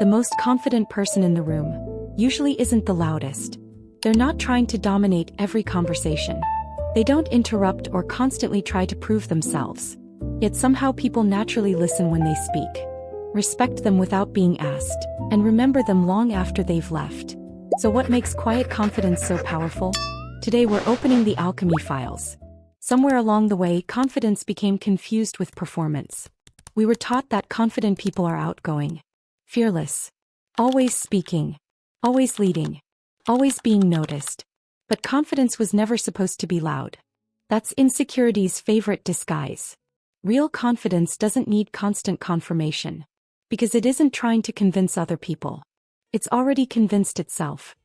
The most confident person in the room usually isn't the loudest. They're not trying to dominate every conversation. They don't interrupt or constantly try to prove themselves. Yet somehow people naturally listen when they speak, respect them without being asked, and remember them long after they've left. So what makes quiet confidence so powerful? Today we're opening the alchemy files. Somewhere along the way, confidence became confused with performance. We were taught that confident people are outgoing, fearless, always speaking, always leading, always being noticed. But confidence was never supposed to be loud. That's insecurity's favorite disguise. Real confidence doesn't need constant confirmation, because it isn't trying to convince other people. It's already convinced itself.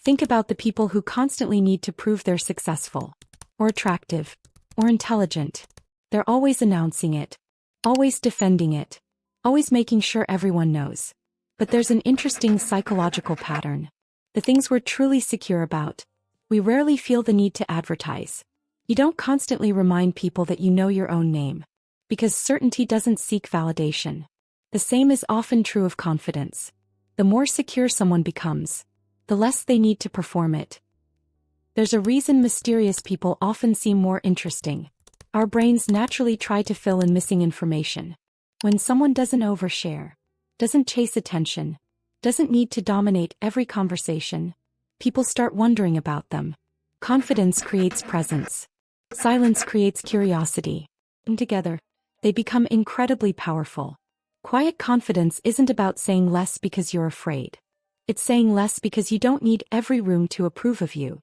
Think about the people who constantly need to prove they're successful, or attractive, or intelligent. They're always announcing it, always defending it, always making sure everyone knows. But there's an interesting psychological pattern. The things we're truly secure about, we rarely feel the need to advertise. You don't constantly remind people that you know your own name, because certainty doesn't seek validation. The same is often true of confidence. The more secure someone becomes, the less they need to perform it. There's a reason mysterious people often seem more interesting. Our brains naturally try to fill in missing information. When someone doesn't overshare, doesn't chase attention, doesn't need to dominate every conversation, people start wondering about them. Confidence creates presence. Silence creates curiosity. And together, they become incredibly powerful. Quiet confidence isn't about saying less because you're afraid. It's saying less because you don't need every room to approve of you.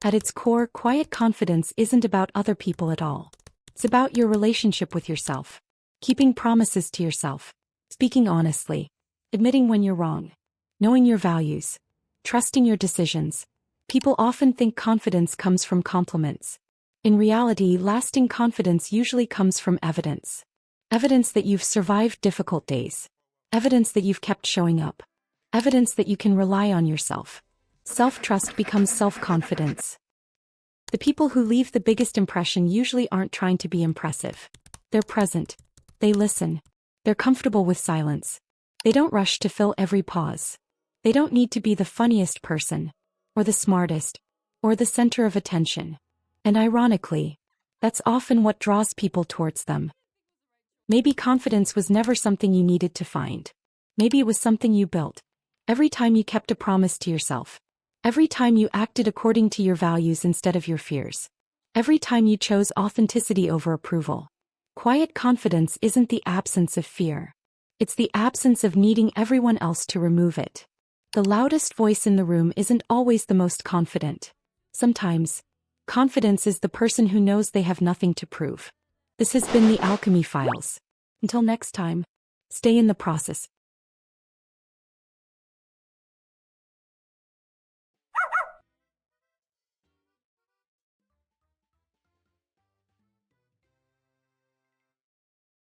At its core, quiet confidence isn't about other people at all. It's about your relationship with yourself. Keeping promises to yourself. Speaking honestly. Admitting when you're wrong. Knowing your values. Trusting your decisions. People often think confidence comes from compliments. In reality, lasting confidence usually comes from evidence. Evidence that you've survived difficult days. Evidence that you've kept showing up. Evidence that you can rely on yourself. Self-trust becomes self-confidence. The people who leave the biggest impression usually aren't trying to be impressive. They're present. They listen. They're comfortable with silence. They don't rush to fill every pause. They don't need to be the funniest person, or the smartest, or the center of attention. And ironically, that's often what draws people towards them. Maybe confidence was never something you needed to find. Maybe it was something you built. Every time you kept a promise to yourself. Every time you acted according to your values instead of your fears. Every time you chose authenticity over approval. Quiet confidence isn't the absence of fear. It's the absence of needing everyone else to remove it. The loudest voice in the room isn't always the most confident. Sometimes, confidence is the person who knows they have nothing to prove. This has been the Alchemy Files. Until next time, stay in the process.